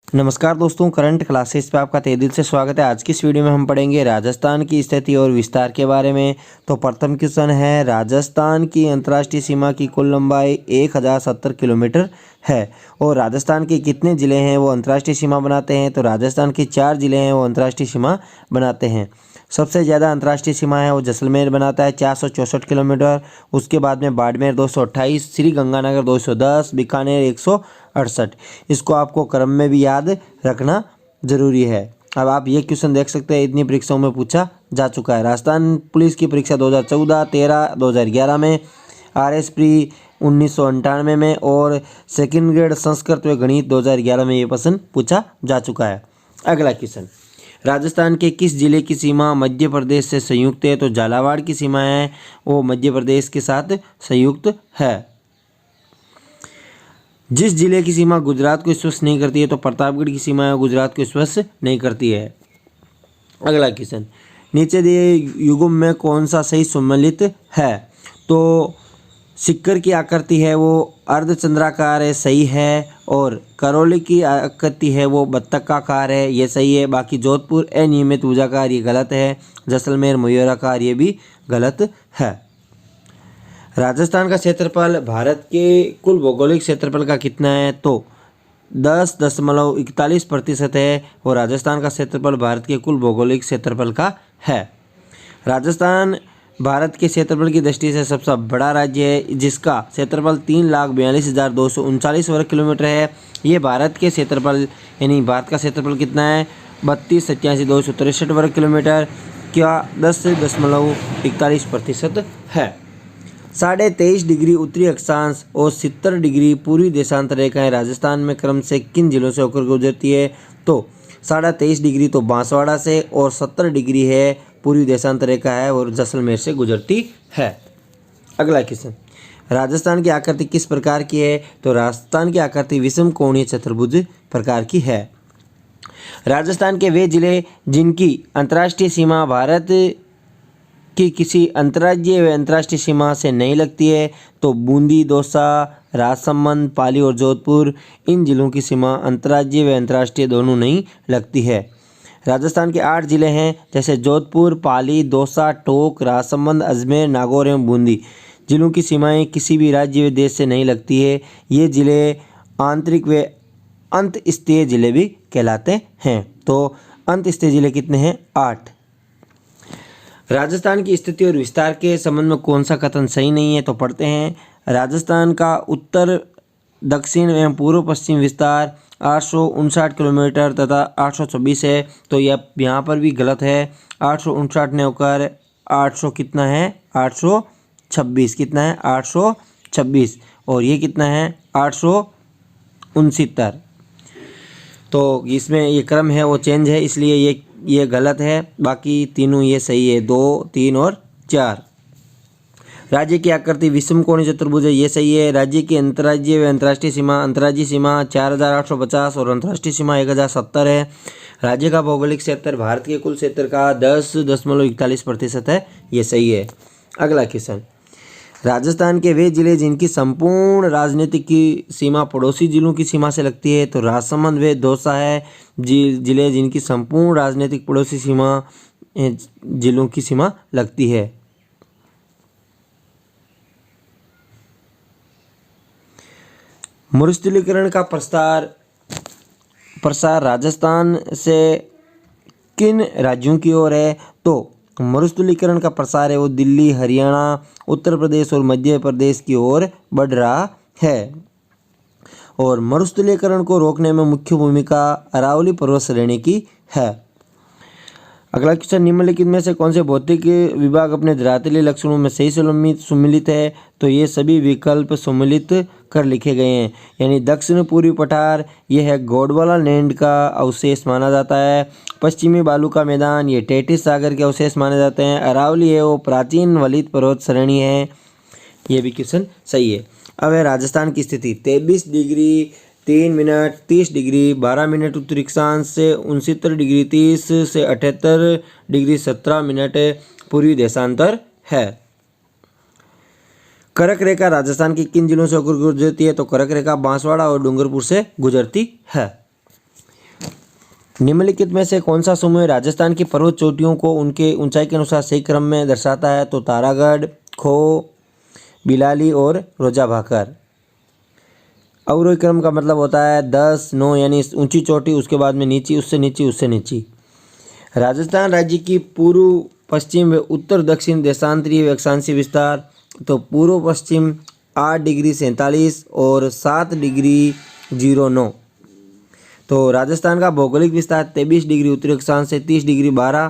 नमस्कार दोस्तों, current classes पे आपका तहे दिल से स्वागत है। आज की इस वीडियो में हम पढ़ेंगे राजस्थान की स्थिति और विस्तार के बारे में। तो प्रथम क्वेश्चन है, राजस्थान की अंतर्राष्ट्रीय सीमा की कुल लंबाई 1070 किलोमीटर है और राजस्थान के कितने ज़िले हैं वो अंतर्राष्ट्रीय सीमा बनाते हैं। तो राजस्थान के 4 ज़िले हैं वो अंतर्राष्ट्रीय सीमा बनाते हैं। सबसे ज़्यादा अंतर्राष्ट्रीय सीमा है वो जैसलमेर बनाता है 464 किलोमीटर। उसके बाद में बाड़मेर 228, श्रीगंगानगर 210, बीकानेर 168। इसको आपको क्रम में भी याद रखना जरूरी है। अब आप ये क्वेश्चन देख सकते हैं, इतनी परीक्षाओं में पूछा जा चुका है। राजस्थान पुलिस की परीक्षा 2014, 13, 2011 में, RS प्री 1998 में और सेकंड ग्रेड संस्कृत व गणित 2011 में ये प्रश्न पूछा जा चुका है। अगला क्वेश्चन, राजस्थान के किस जिले की सीमा मध्य प्रदेश से संयुक्त है। तो झालावाड़ की सीमा है वो मध्य प्रदेश के साथ संयुक्त है। जिस जिले की सीमा गुजरात को स्पर्श नहीं करती है तो प्रतापगढ़ की सीमा गुजरात को स्पर्श नहीं करती है। अगला क्वेश्चन, नीचे दिए युग्म में कौन सा सही सम्मिलित है। तो सिक्कर की आकृति है वो अर्धचंद्राकार है, सही है। और करौली की आकृति है वो बत्तख का आकार है, ये सही है। बाकी जोधपुर अनियमित ऊर्जाकार ये गलत है। जैसलमेर मयूराकार ये भी गलत है। राजस्थान का क्षेत्रफल भारत के कुल भौगोलिक क्षेत्रफल का कितना है। तो 10.41% है और राजस्थान का क्षेत्रफल भारत के कुल भौगोलिक क्षेत्रफल का है। राजस्थान भारत के क्षेत्रफल की दृष्टि से सबसे बड़ा राज्य है, जिसका क्षेत्रफल 3,42,239 वर्ग किलोमीटर है। ये भारत के क्षेत्रफल यानी भारत का क्षेत्रफल कितना है 32,87,263 वर्ग किलोमीटर क्या 10.41% है। 23.5 डिग्री उत्तरी अक्षांश और 70 डिग्री पूर्वी देशांतर रेखाएं राजस्थान में क्रम से किन जिलों से होकर गुजरती है। तो 23.5 डिग्री तो बांसवाड़ा से और 70 डिग्री है पूर्वी देशांतर रेखा है और जैसलमेर से गुजरती है। अगला क्वेश्चन, राजस्थान की आकृति किस प्रकार की है। तो राजस्थान की आकृति विषम कोणीय चतुर्भुज प्रकार की है। राजस्थान के वे जिले जिनकी अंतर्राष्ट्रीय सीमा भारत कि किसी अंतर्राज्यीय व अंतर्राष्ट्रीय सीमा से नहीं लगती है। तो बूंदी, दौसा, राजसमंद, पाली और जोधपुर, इन जिलों की सीमा अंतर्राज्यीय व अंतर्राष्ट्रीय दोनों नहीं लगती है। राजस्थान के 8 जिले हैं जैसे जोधपुर, पाली, दौसा, टोंक, राजसमंद, अजमेर, नागौर एवं बूंदी। जिलों की सीमाएं किसी भी राज्य व देश से नहीं लगती है। ये जिले आंतरिक व अंतस्थीय जिले भी कहलाते हैं। तो अंतस्थीय जिले कितने हैं 8। राजस्थान की स्थिति और विस्तार के संबंध में कौन सा कथन सही नहीं है। तो पढ़ते हैं, राजस्थान का उत्तर दक्षिण एवं पूर्व पश्चिम विस्तार 859 किलोमीटर तथा 826 है। तो यह यहाँ पर भी गलत है। 859 ने होकर 800 कितना है 826, कितना है 826 और ये कितना है 869। तो इसमें ये क्रम है वो चेंज है, इसलिए ये गलत है। बाकी तीनों ये सही है, 2, 3 और 4। राज्य की आकृति विषम कोणीय चतुर्भुज है, ये सही है। राज्य की अंतर्राज्यीय व अंतर्राष्ट्रीय सीमा, अंतर्राज्यीय सीमा 4,850 और अंतर्राष्ट्रीय सीमा 1,070 है। राज्य का भौगोलिक क्षेत्र भारत के कुल क्षेत्र का 10.41% है, ये सही है। अगला क्वेश्चन, राजस्थान के वे जिले जिनकी संपूर्ण राजनीतिक की सीमा पड़ोसी जिलों की सीमा से लगती है। तो राजसमंद व दौसा है जिले जिनकी संपूर्ण राजनीतिक पड़ोसी सीमा जिलों की सीमा लगती है। मरुस्थलीकरण का प्रसार राजस्थान से किन राज्यों की ओर है। तो मरुस्थलीकरण का प्रसार है वो दिल्ली, हरियाणा, उत्तर प्रदेश और मध्य प्रदेश की ओर बढ़ रहा है। और मरुस्थलीकरण को रोकने में मुख्य भूमिका अरावली पर्वत श्रेणी की है। अगला क्वेश्चन, निम्नलिखित में से कौन से भौतिक विभाग अपने धरातलीय लक्षणों में सही सम्मिलित है। तो ये सभी विकल्प सम्मिलित कर लिखे गए हैं। यानी दक्षिण पूर्वी पठार ये है गोंडवाना लैंड का अवशेष माना जाता है। पश्चिमी बालू का मैदान ये टेटिस सागर के अवशेष माने जाते हैं। अरावली है वो प्राचीन वलित पर्वत श्रेणी है, ये भी क्वेश्चन सही है। अब है राजस्थान की स्थिति 23 डिग्री 3 मिनट 30 डिग्री 12 मिनट उत्तरी अक्षांश से 69 डिग्री 30 से 78 डिग्री 17 मिनट पूर्वी देशांतर है। कर्क रेखा राजस्थान के किन जिलों से होकर गुजरती है। तो कर्क रेखा बांसवाड़ा और डूंगरपुर से गुजरती है। निम्नलिखित में से कौन सा समूह राजस्थान की पर्वत चोटियों को उनके ऊंचाई के अनुसार सही क्रम में दर्शाता है? तो तारागढ़, खो, बिलाली और रोजा भाकर। अवरोही क्रम का मतलब होता है 10, 9 यानी ऊंची चोटी, उसके बाद में नीची, उससे नीची, उससे नीची। राजस्थान राज्य की पूर्व, पश्चिम व उत्तर दक्षिण देशांतरीय अक्षांशीय विस्तार। तो पूर्व पश्चिम 8 डिग्री 47 और 7 डिग्री 09। तो राजस्थान का भौगोलिक विस्तार 23 डिग्री उत्तरी अक्षांश से 30 डिग्री 12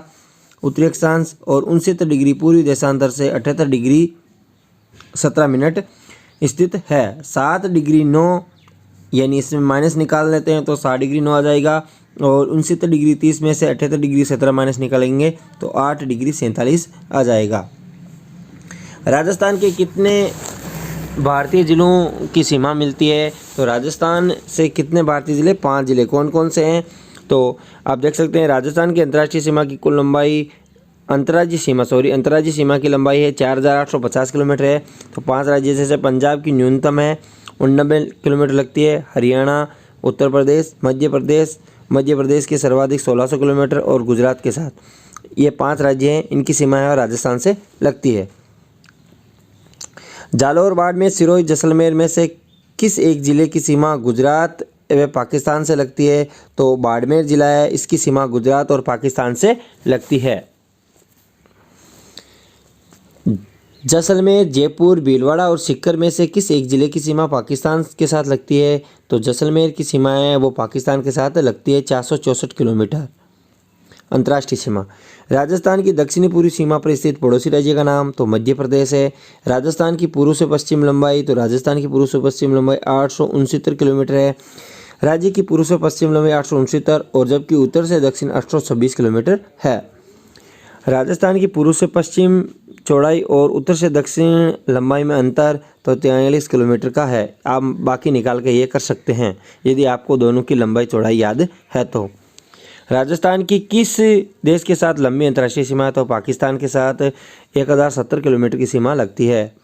उत्तरी अक्षांश और 69 डिग्री पूर्वी देशांतर से 78 डिग्री 17 मिनट स्थित है। 7 डिग्री 9 यानी इसमें माइनस निकाल लेते हैं तो 7 डिग्री 9 आ जाएगा, और 69 डिग्री 30 में से 78 डिग्री 17 माइनस निकालेंगे तो 8 डिग्री 47 आ जाएगा। राजस्थान के कितने भारतीय जिलों की सीमा मिलती है? तो राजस्थान से कितने भारतीय जिले? 5 जिले। कौन कौन से हैं? तो आप देख सकते हैं राजस्थान की अंतर्राष्ट्रीय सीमा की कुल लंबाई, अंतर्राज्यीय सीमा की लंबाई है 4850 किलोमीटर है। तो 5 राज्य जैसे पंजाब की न्यूनतम है 89 किलोमीटर लगती है, हरियाणा, उत्तर प्रदेश, मध्य प्रदेश की सर्वाधिक 1600 किलोमीटर और गुजरात के साथ, ये 5 राज्य हैं, इनकी सीमा है और राजस्थान से लगती है। जालौर, बाड़मेर, सिरोही, जैसलमेर में से किस एक ज़िले की सीमा गुजरात व पाकिस्तान से लगती है? तो बाड़मेर ज़िला है, इसकी सीमा गुजरात और पाकिस्तान से लगती है। जैसलमेर, जयपुर, भीलवाड़ा और सीकर में से किस एक ज़िले की सीमा पाकिस्तान के साथ लगती है? तो जैसलमेर की सीमा है वो पाकिस्तान के साथ लगती है 464 किलोमीटर अंतर्राष्ट्रीय सीमा। राजस्थान की दक्षिणी पूर्वी सीमा पर स्थित पड़ोसी राज्य का नाम? तो मध्य प्रदेश है। राजस्थान की पूर्व से पश्चिम लंबाई? तो राजस्थान की पूर्व से पश्चिम लंबाई 869 किलोमीटर है। राज्य की पूर्व से पश्चिम लंबाई 869 और जबकि उत्तर से दक्षिण 826 किलोमीटर है। राजस्थान की पूर्व से पश्चिम चौड़ाई और उत्तर से दक्षिण लंबाई में अंतर तो 43 किलोमीटर का है। आप बाकी निकाल के ये कर सकते हैं यदि आपको दोनों की लंबाई चौड़ाई याद है तो। राजस्थान की किस देश के साथ लंबी अंतर्राष्ट्रीय सीमा है? तो पाकिस्तान के साथ 1070 किलोमीटर की सीमा लगती है।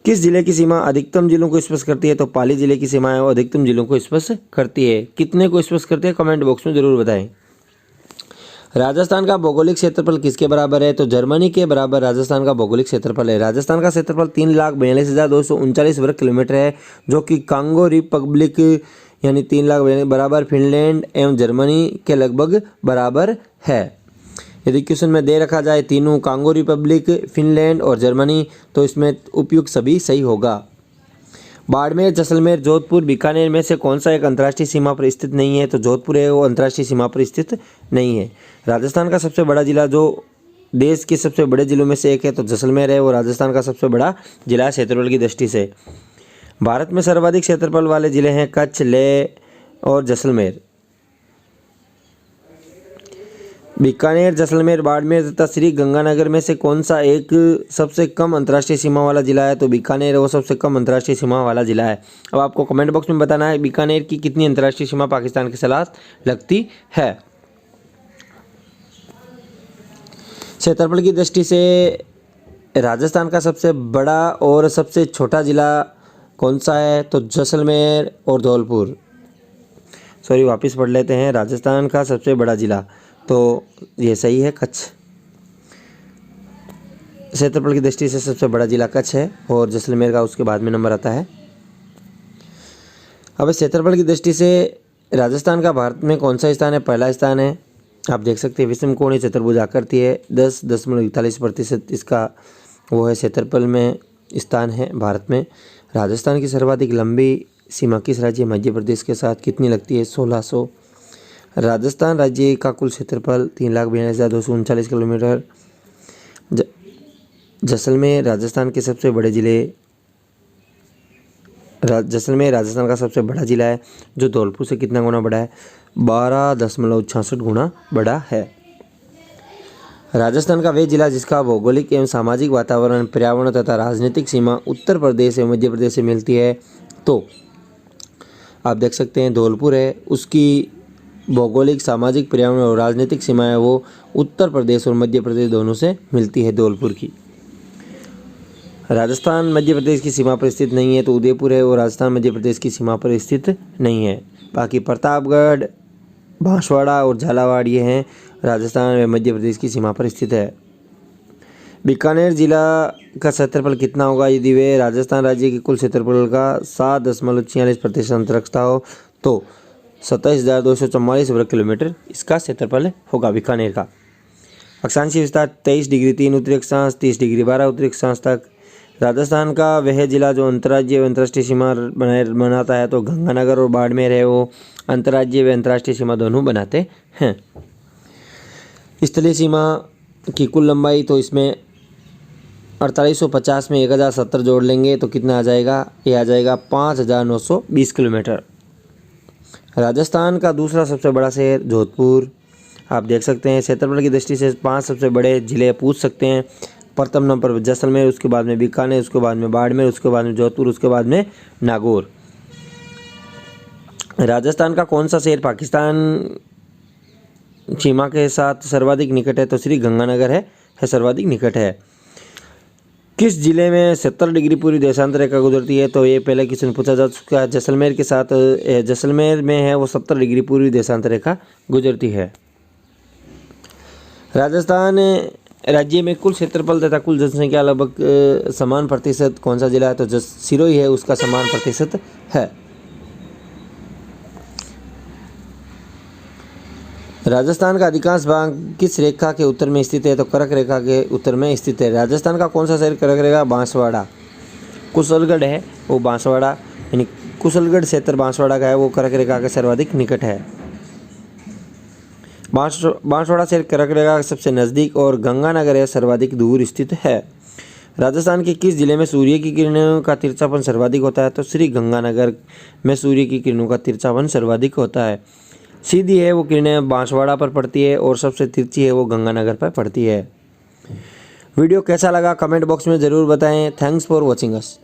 किस जिले की सीमा अधिकतम जिलों को स्पर्श करती है? तो पाली जिले की सीमा है वो अधिकतम जिलों को स्पर्श करती है। कितने को स्पर्श करती है कमेंट बॉक्स में जरूर बताएं। राजस्थान का भौगोलिक क्षेत्रफल किसके बराबर है? तो जर्मनी के बराबर राजस्थान का भौगोलिक क्षेत्रफल है। राजस्थान का क्षेत्रफल 3,42,239 वर्ग किलोमीटर है, जो कि कांगो रिपब्लिक यानी 3 लाख बराबर फिनलैंड एवं जर्मनी के लगभग बराबर है। यदि क्वेश्चन में दे रखा जाए तीनों कांगो रिपब्लिक, फिनलैंड और जर्मनी, तो इसमें उपयुक्त सभी सही होगा। बाड़मेर, जैसलमेर, जोधपुर, बीकानेर में से कौन सा एक अंतर्राष्ट्रीय सीमा पर स्थित नहीं है? तो जोधपुर है वो अंतर्राष्ट्रीय सीमा पर स्थित नहीं है। राजस्थान का सबसे बड़ा जिला जो देश के सबसे बड़े जिलों में से एक है तो जैसलमेर है वो राजस्थान का सबसे बड़ा जिला क्षेत्रफल की दृष्टि से। भारत में सर्वाधिक क्षेत्रफल वाले जिले हैं कच्छ, लेह और जैसलमेर। बीकानेर, जैसलमेर, बाड़मेर तथा श्री गंगानगर में से कौन सा एक सबसे कम अंतर्राष्ट्रीय सीमा वाला जिला है? तो बीकानेर वो सबसे कम अंतर्राष्ट्रीय सीमा वाला जिला है। अब आपको कमेंट बॉक्स में बताना है बीकानेर की कितनी अंतर्राष्ट्रीय सीमा पाकिस्तान के साथ लगती है। क्षेत्रफल की दृष्टि से राजस्थान का सबसे बड़ा और सबसे छोटा जिला कौन सा है? तो जैसलमेर और धौलपुर। वापस पढ़ लेते हैं। राजस्थान का सबसे बड़ा जिला तो ये सही है कच्छ। क्षेत्रफल की दृष्टि से सबसे बड़ा जिला कच्छ है और जैसलमेर का उसके बाद में नंबर आता है। अब क्षेत्रफल की दृष्टि से राजस्थान का भारत में कौन सा स्थान है? पहला स्थान है। आप देख सकते हैं विषम कोणीय चतुर्भुज आकृति है, 10.41% इसका वो है क्षेत्रफल में स्थान है भारत में। राजस्थान की सर्वाधिक लंबी सीमा किस राज्य मध्य प्रदेश के साथ कितनी लगती है? 1600। राजस्थान राज्य का कुल क्षेत्रफल 3,42,239 किलोमीटर। जैसलमेर राजस्थान के सबसे बड़े जिले जैसलमेर राजस्थान का सबसे बड़ा जिला है जो धौलपुर से कितना गुना बड़ा है? 12.66 गुना बड़ा है। राजस्थान का वह जिला जिसका भौगोलिक एवं सामाजिक वातावरण, पर्यावरण तथा राजनीतिक सीमा उत्तर प्रदेश एवं मध्य प्रदेश से मिलती है तो आप देख सकते हैं धौलपुर है, उसकी भौगोलिक, सामाजिक, पर्यावरण और राजनीतिक सीमा है वो उत्तर प्रदेश और मध्य प्रदेश दोनों से मिलती है धौलपुर की। राजस्थान मध्य प्रदेश की सीमा पर स्थित नहीं है तो उदयपुर है वो राजस्थान मध्य प्रदेश की सीमा पर स्थित नहीं है। बाकी प्रतापगढ़, बांसवाड़ा और झालावाड़ ये हैं राजस्थान व मध्य प्रदेश की सीमा पर स्थित है। बीकानेर जिला का क्षेत्रफल कितना होगा यदि वे राजस्थान राज्य के कुल क्षेत्रफल का 7.46% अंत रखता हो तो 27,244 वर्ग किलोमीटर इसका क्षेत्रफल होगा बीकानेर का। अक्षांशीय विस्तार 23 डिग्री 3 उत्तरी अक्षांश 30 डिग्री 12 उत्तरी अक्षांश तक। राजस्थान का वह जिला जो अंतर्राज्यीय व अंतर्राष्ट्रीय सीमा बनाता है तो गंगानगर और बाड़मेर है वो अंतर्राज्यीय व अंतर्राष्ट्रीय सीमा दोनों बनाते हैं। स्थलीय सीमा की कुल लंबाई तो इसमें 4850 में 1070 जोड़ लेंगे तो कितना आ जाएगा, ये आ जाएगा 5920 किलोमीटर। राजस्थान का दूसरा सबसे बड़ा शहर जोधपुर, आप देख सकते हैं क्षेत्रफल की दृष्टि से 5 सबसे बड़े जिले पूछ सकते हैं। प्रथम नंबर पर जैसलमेर, उसके बाद में बीकानेर, उसके बाद में बाड़मेर, उसके बाद में जोधपुर, उसके बाद में नागौर। राजस्थान का कौन सा शहर पाकिस्तान सीमा के साथ सर्वाधिक निकट है तो श्री गंगानगर है सर्वाधिक निकट है। किस जिले में 70 डिग्री पूरी देशांतर रेखा गुजरती है तो ये पहले क्वेश्चन पूछा जा चुका है। जैसलमेर के साथ जैसलमेर में है वो 70 डिग्री पूरी देशांतर रेखा गुजरती है। राजस्थान राज्य में कुल क्षेत्रफल तथा कुल जनसंख्या लगभग समान प्रतिशत कौन सा जिला है तो सिरोही है उसका समान प्रतिशत है। राजस्थान का अधिकांश भाग किस रेखा के उत्तर में स्थित है तो कर्क रेखा के उत्तर में स्थित है। राजस्थान का कौन सा शहर कर्क रेखा बांसवाड़ा, कुशलगढ़ है वो बांसवाड़ा, यानी कुशलगढ़ क्षेत्र बांसवाड़ा का है वो कर्क रेखा के सर्वाधिक निकट है। बांसवाड़ा शहर कर्क रेखा के सबसे नज़दीक और गंगानगर है सर्वाधिक दूर स्थित है। राजस्थान के किस जिले में सूर्य की किरणों का तिरछापन सर्वाधिक होता है तो श्री गंगानगर में सूर्य की किरणों का तिरछापन सर्वाधिक होता है। सीधी है वो किरणें बांसवाड़ा पर पड़ती है और सबसे तिरछी है वो गंगानगर पर पड़ती है। वीडियो कैसा लगा कमेंट बॉक्स में ज़रूर बताएं। Thanks for watching us.